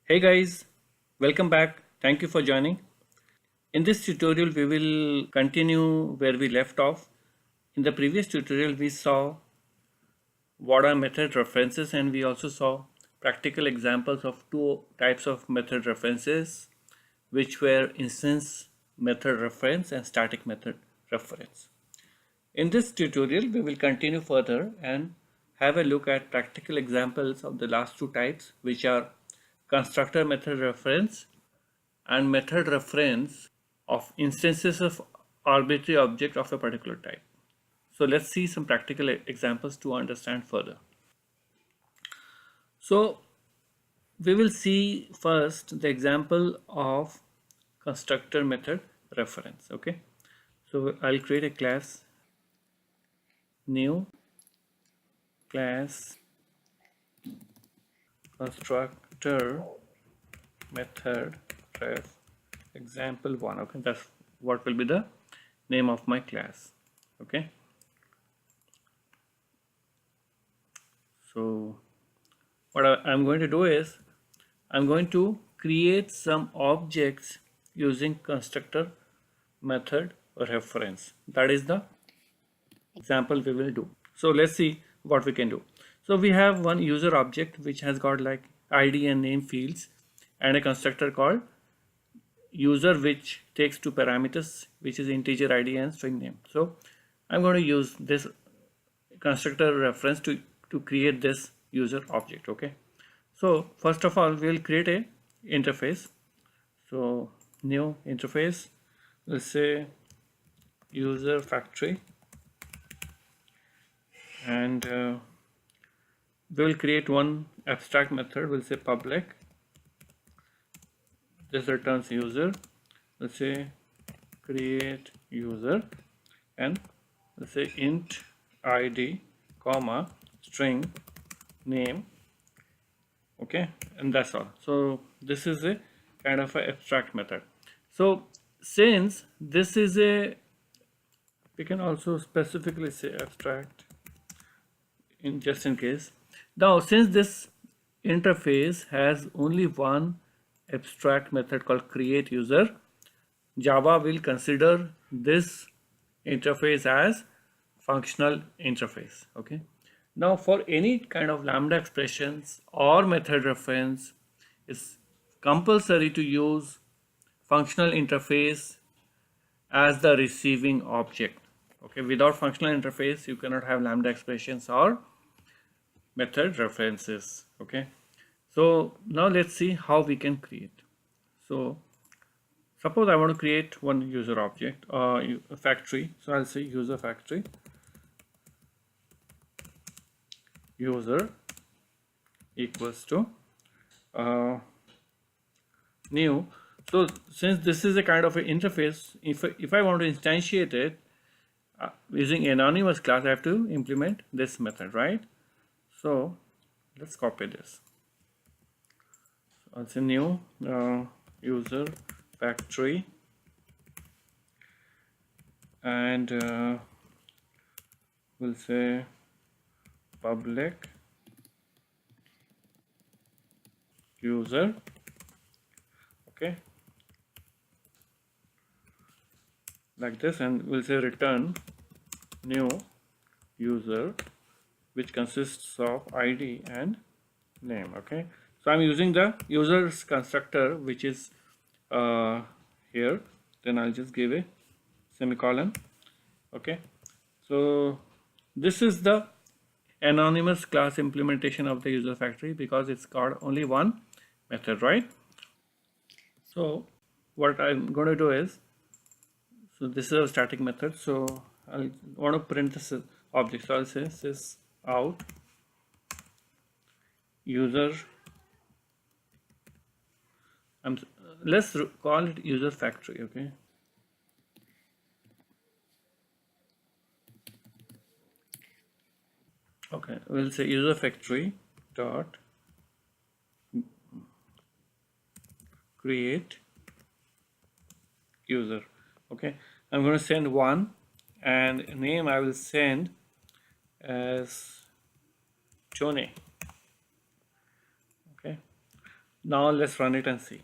Hey guys, welcome back. Thank you for joining. In this tutorial, we will continue where we left off. In the previous tutorial, we saw what are method references and we also saw practical examples of two types of method references, which were instance method reference and static method reference. In this tutorial, we will continue further and have a look at practical examples of the last two types, which are constructor method reference and method reference of instances of arbitrary object of a particular type. So let's see some practical examples to understand further. So we will see first the example of constructor method reference. Okay, so I'll create a class, new class constructor method ref example 1. Okay, that's what will be the name of my class. Okay, so what I'm going to do is I'm going to create some objects using constructor method reference. That is the example we will do. So let's see what we can do. So we have one user object which has got like ID and name fields and a constructor called user which takes two parameters, which is integer ID and string name. So I'm going to use this constructor reference to create this user object. Okay, so first of all we'll create a interface. So new interface, let's say user factory, and we'll create one abstract method. We'll say public, this returns user. Let's say create user, and let's say int id comma string name. Okay, and that's all. So this is a kind of an abstract method. So since this is a, we can also specifically say abstract in just in case. Now since this interface has only one abstract method called create user, Java will consider this interface as functional interface. Okay, now for any kind of lambda expressions or method reference, it's compulsory to use functional interface as the receiving object. Okay, without functional interface you cannot have lambda expressions or method references. Okay, so now let's see how we can create. So suppose I want to create one user object or a factory. So I'll say user factory user equals to new. So since this is a kind of an interface, if I want to instantiate it using anonymous class, I have to implement this method, right? So let's copy this. So I'll say new user factory, and we'll say public user. Okay, like this, and we'll say return new user which consists of ID and name. Okay, so I'm using the users constructor which is here, then I'll just give a semicolon. Okay, so this is the anonymous class implementation of the user factory because it's got only one method, right? So what I'm going to do is, so this is a static method, so I want to print this object. So I'll say sys out user, let's call it user factory. Okay, okay, we'll say user factory dot create user. Okay, I'm going to send one, and name I will send as Johnny. Okay, Now let's run it and see.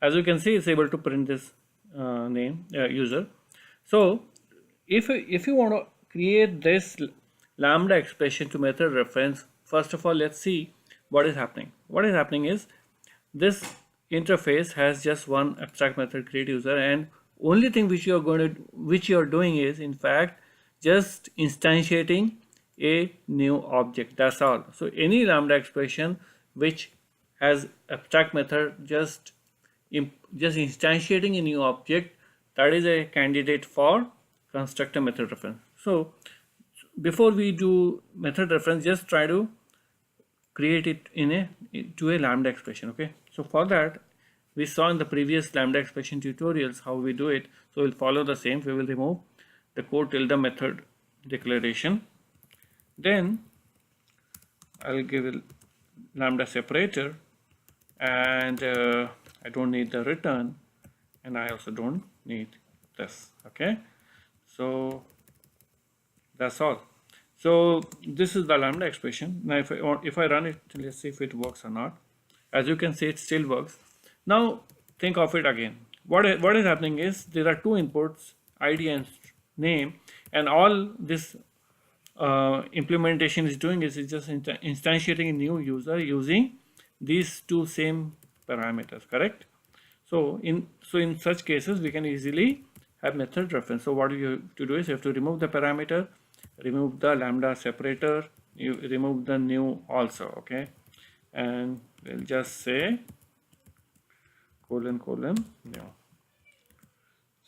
As you can see, it's able to print this name user. So if you want to create this lambda expression to method reference, first of all, let's see what is happening. What is happening is this interface has just one abstract method create user, and only thing which you are doing is in fact just instantiating a new object. That's all. So any lambda expression which has abstract method just instantiating a new object, that is a candidate for constructor method reference. So before we do method reference, just try to create it to a lambda expression. Okay, so for that we saw in the previous lambda expression tutorials how we do it. So we'll follow the same. We will remove the code tilde method declaration, then I'll give a lambda separator, and I don't need the return, and I also don't need this. Okay, so that's all. So this is the lambda expression. Now if I run it, let's see if it works or not. As you can see, it still works. Now think of it again. What is happening is there are two inputs, ID and name, and all this implementation is doing is it's just instantiating a new user using these two same parameters, correct? So in such cases we can easily have method reference. So what you have to do is you have to remove the parameter, remove the lambda separator, you remove the new also. Okay, and we'll just say colon new.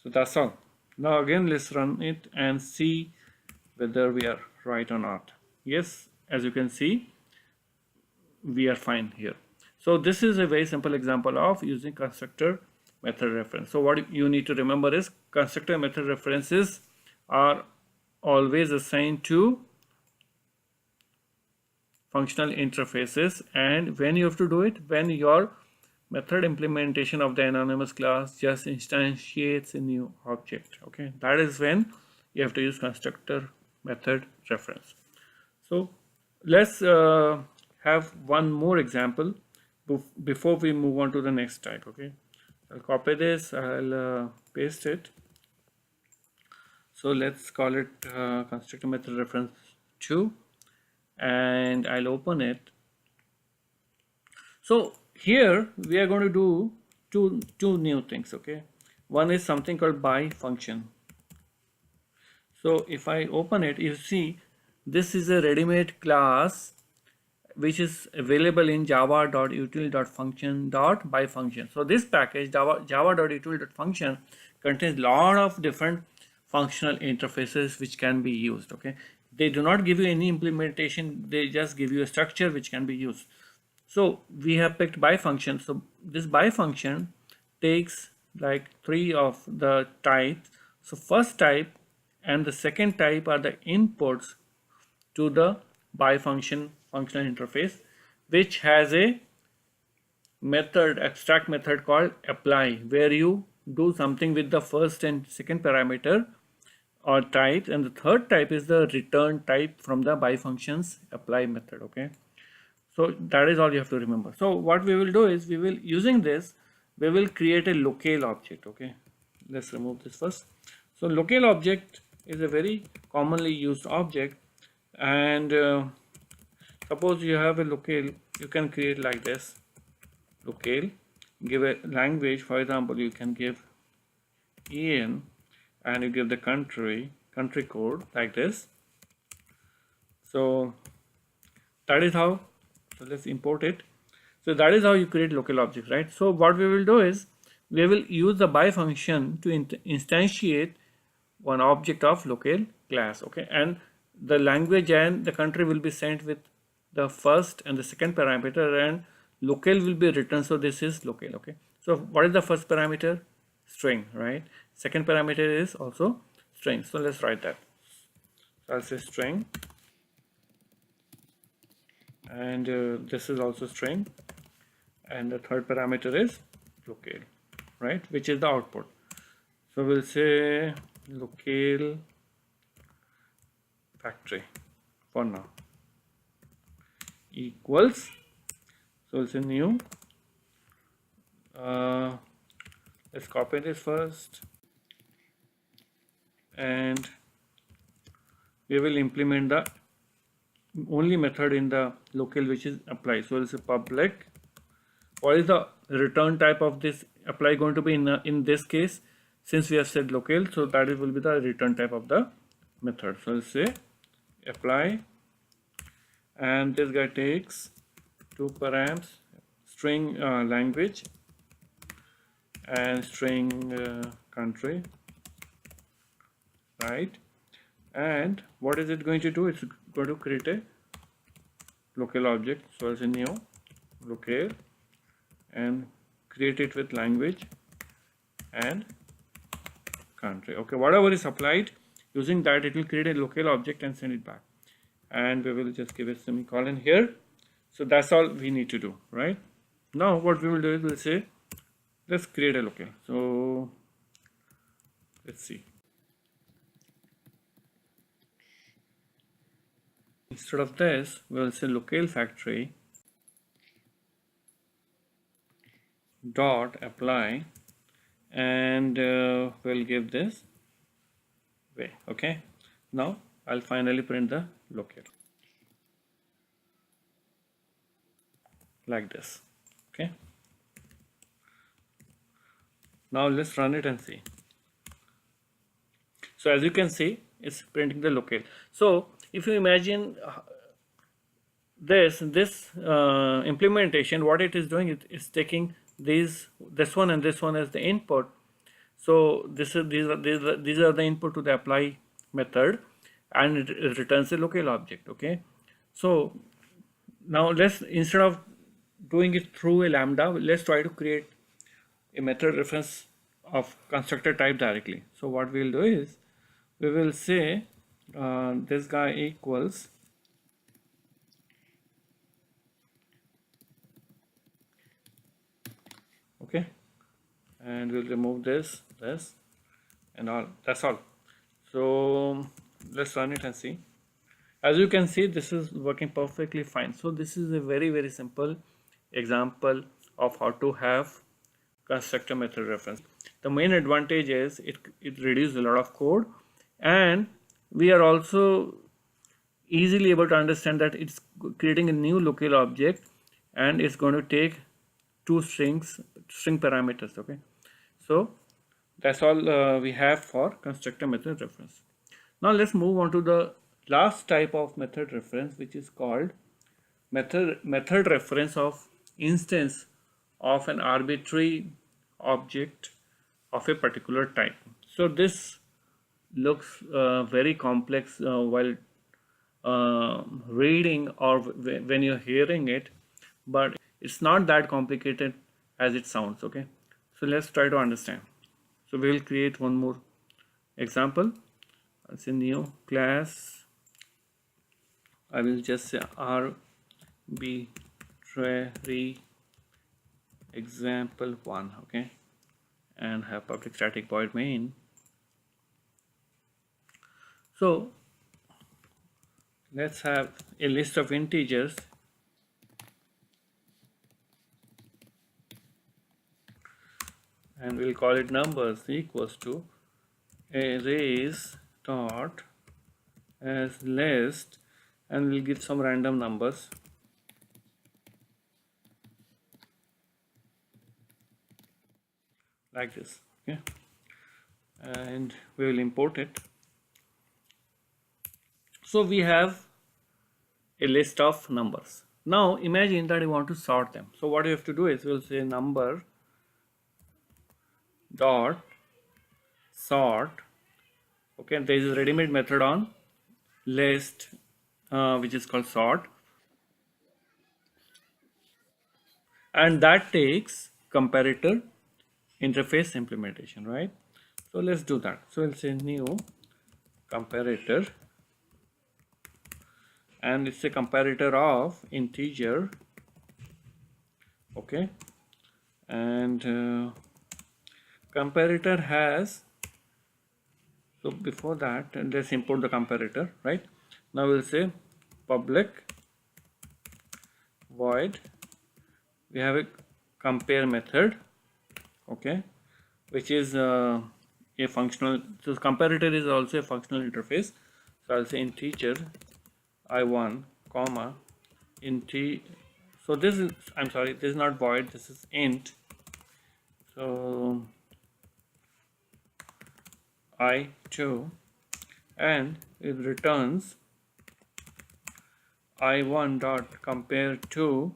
So that's all. Now again let's run it and see whether we are right or not. Yes, as you can see, we are fine here. So this is a very simple example of using constructor method reference. So what you need to remember is constructor method references are always assigned to functional interfaces, and when you have to do it, when your method implementation of the anonymous class just instantiates a new object. Okay, that is when you have to use constructor method reference. So let's have one more example before we move on to the next type. Okay, I'll copy this, I'll paste it. So let's call it constructor method reference 2, and I'll open it. So here we are going to do two new things. Okay, one is something called by function. So if I open it, you see this is a ready-made class which is available in java.util.function.byfunction. So this package java.util.function contains lot of different functional interfaces which can be used. Okay, they do not give you any implementation, they just give you a structure which can be used. So we have picked by function. So this by function takes like 3 of the types. So first type and the second type are the inputs to the by function functional interface, which has a method, abstract method called apply, where you do something with the first and second parameter or types, and the third type is the return type from the by functions apply method. Okay, so that is all you have to remember. So what we will do is we will create a locale object. Okay, let's remove this first. So locale object is a very commonly used object, and suppose you have a locale, you can create like this locale, give a language. For example, you can give EN and you give the country code like this. So that is how, so let's import it. So that is how you create local objects, right? So what we will do is we will use the by function to instantiate one object of locale class. Okay, and the language and the country will be sent with the first and the second parameter, and locale will be written. So this is locale. Okay, so what is the first parameter? String, right? Second parameter is also string. So let's write that. So I'll say string, and this is also string, and the third parameter is locale, right, which is the output. So we'll say locale factory for now. equals, so we'll say new, let's copy this first, and we will implement the only method in the local which is apply. So we'll say public. What is the return type of this apply going to be in this case? Since we have said local, so that will be the return type of the method. So we'll say apply, and this guy takes two params, string language and string country, right? And what is it going to do? It's going to create a local object. So as a new local, and create it with language and country. Okay, whatever is applied, using that it will create a local object and send it back. And we will just give a semicolon here. So that's all we need to do, right? Now what we will do is we'll say let's create a local. So let's see. Instead of this, we will say local factory dot apply, and we'll give this way. Okay, now I'll finally print the local like this. Okay, now let's run it and see. So as you can see, it's printing the local. So if you imagine this implementation, what it is doing, it is taking this one and this one as the input. So these are the input to the apply method, and it returns a local object. Okay, so now let's, instead of doing it through a lambda, let's try to create a method reference of constructor type directly. So what we will do is we will say this guy equals okay, and we'll remove this and all. That's all. So let's run it and see. As you can see, this is working perfectly fine. So this is a very simple example of how to have constructor method reference. The main advantage is it reduces a lot of code, and we are also easily able to understand that it's creating a new local object, and it's going to take two string parameters. Okay, so that's all we have for constructor method reference. Now let's move on to the last type of method reference, which is called method reference of instance of an arbitrary object of a particular type. So this looks very complex while reading or when you're hearing it, but it's not that complicated as it sounds. Okay, so let's try to understand. So we will create one more example. It's a new class. I will just say arbitrary example 1. Okay, and have public static void main. So let's have a list of integers, and we'll call it numbers equals to arrays dot as list, and we'll give some random numbers. Like this. Okay, and we will import it. So we have a list of numbers. Now imagine that you want to sort them. So what you have to do is we'll say number dot sort. Okay, there is a ready-made method on list which is called sort, and that takes comparator interface implementation, right? So let's do that. So we'll say new comparator, and it's a comparator of integer. Okay, and comparator has, so before that let's import the comparator. Right now we'll say public void, we have a compare method, okay, which is a functional. So comparator is also a functional interface. So I'll say integer I1 comma int. So this is, I'm sorry, this is not void, this is int. So I2, and it returns I1 dot compare to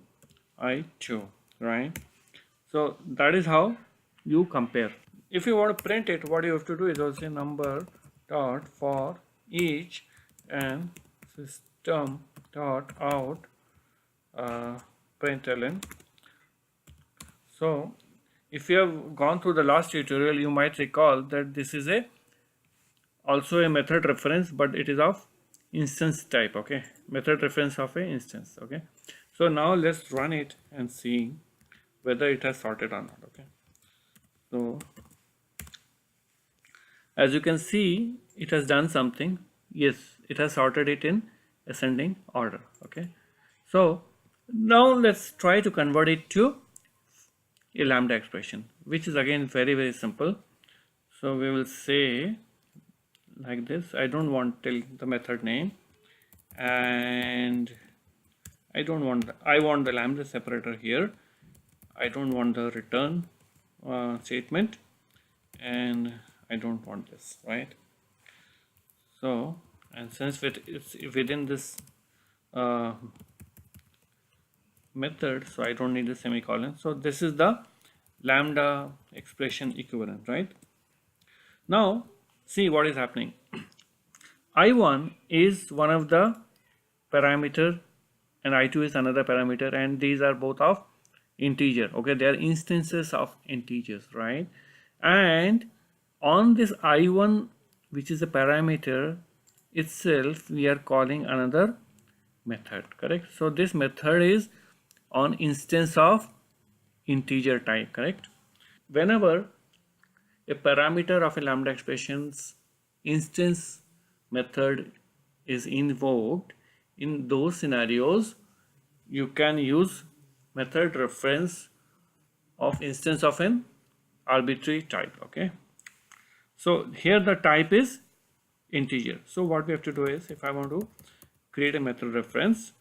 I2, right? So that is how you compare. If you want to print it, what you have to do is also number dot for each and system dot out println. So if you have gone through the last tutorial, you might recall that this is a also a method reference, but it is of instance type, okay, method reference of a instance, okay. So now let's run it and see whether it has sorted or not, okay. So as you can see, it has done something. Yes, it has sorted it in ascending order, okay. So now let's try to convert it to a lambda expression, which is again very simple. So we will say like this. I don't want the method name, and I want the lambda separator here. I don't want the return statement, and I don't want this, right? So, and since it's within this uh, method, so I don't need the semicolon. So this is the lambda expression equivalent, right? Now see what is happening. I1 is one of the parameter and I2 is another parameter, and these are both of integer, okay, they are instances of integers, right? And on this I1, which is a parameter itself, we are calling another method, correct? So this method is on instance of integer type, correct? Whenever a parameter of a lambda expression's instance method is invoked, in those scenarios you can use method reference of instance of an arbitrary type, okay. So here the type is integer. So what we have to do is, if I want to create a method reference,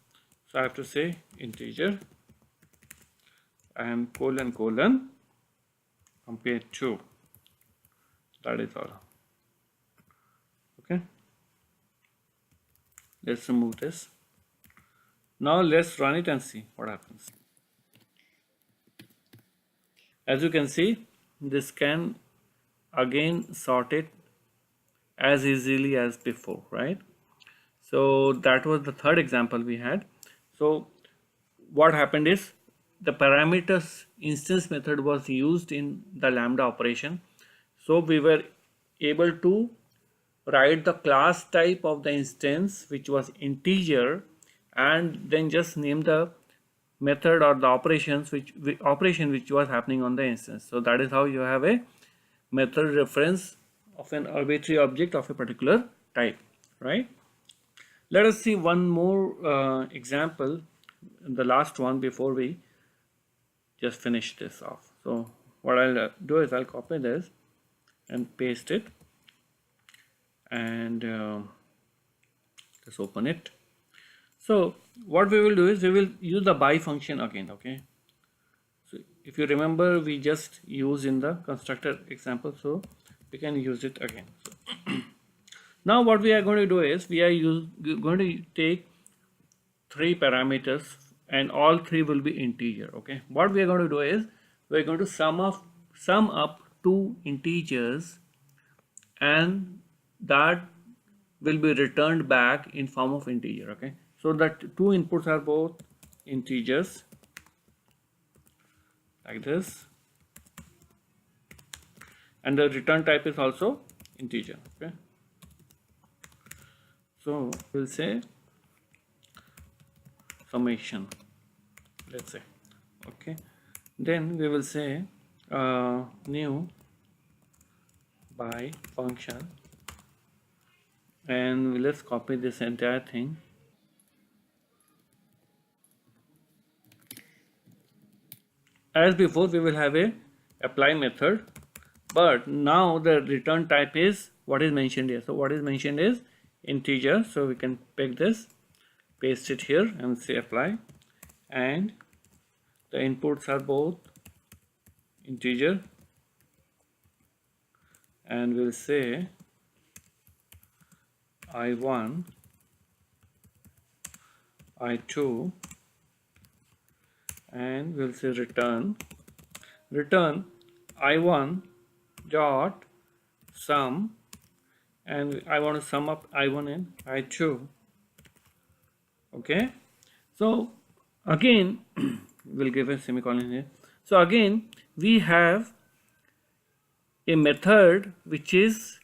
so I have to say integer and colon compare to, that is all, okay. Let's remove this. Now let's run it and see what happens. As you can see, this can again sort it as easily as before, right? So that was the third example we had. So what happened is, the parameters instance method was used in the lambda operation. So we were able to write the class type of the instance, which was integer, and then just name the method or the operations which was happening on the instance. So that is how you have a method reference of an arbitrary object of a particular type, right? Let us see one more example, the last one, before we just finish this off. So what I'll do is I'll copy this and paste it, and just open it. So what we will do is we will use the by function again, okay. So if you remember, we just use in the constructor example, so we can use it again. So now what we are going to do is, we are going to take three parameters, and all three will be integer, okay. What we are going to do is, we are going to sum up two integers, and that will be returned back in form of integer, okay. So that two inputs are both integers, like this, and the return type is also integer, okay. So we'll say summation, let's say, okay. Then we will say new by function, and let's copy this entire thing. as before we will have a apply method, but now the return type is what is mentioned here. So what is mentioned is integer, so we can pick this, paste it here and say apply, and the inputs are both integer, and we'll say I1, I2, and we'll say return I1 dot sum, and I want to sum up I1 and I2. Okay, so again we'll give a semicolon here. So again we have a method which is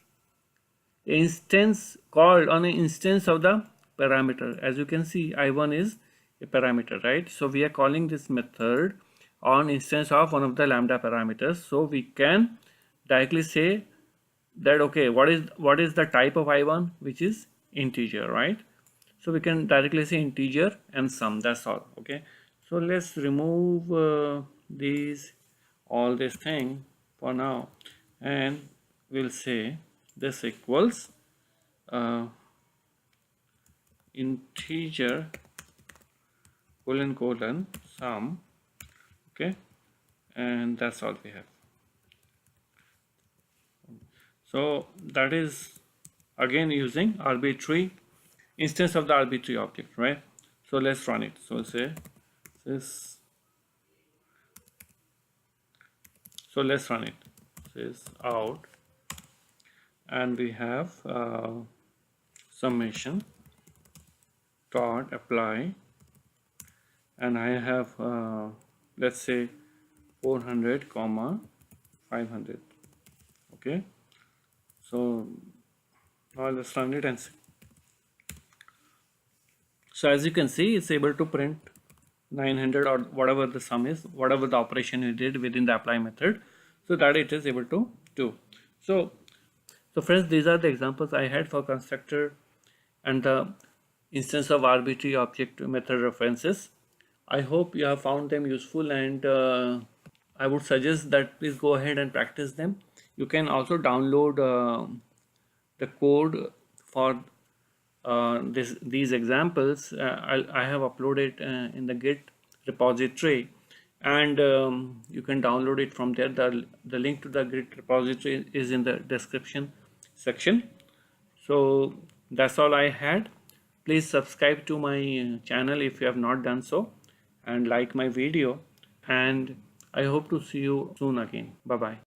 instance called on an instance of the parameter. As you can see, I1 is a parameter, right? So we are calling this method on instance of one of the lambda parameters. So we can directly say that, okay, what is the type of I1, which is integer, right? So we can directly say integer and sum, that's all. Okay, so let's remove all this thing for now, and we'll say this equals integer colon sum. Okay, and that's all we have. So that is again using arbitrary instance of the arbitrary object, right? So let's run it. So say this, so let's run it. This out, and we have summation dot apply, and I have let's say 400 comma 500. Okay, so now let's run it and see. So as you can see, it's able to print 900 or whatever the sum is, whatever the operation you did within the apply method, so that it is able to do. So friends, these are the examples I had for constructor and the instance of arbitrary object method references. I hope you have found them useful, and I would suggest that please go ahead and practice them. You can also download the code for these examples. I have uploaded in the Git repository, and you can download it from there. The link to the Git repository is in the description section. So that's all I had. Please subscribe to my channel if you have not done so, and like my video, and I hope to see you soon again. Bye bye.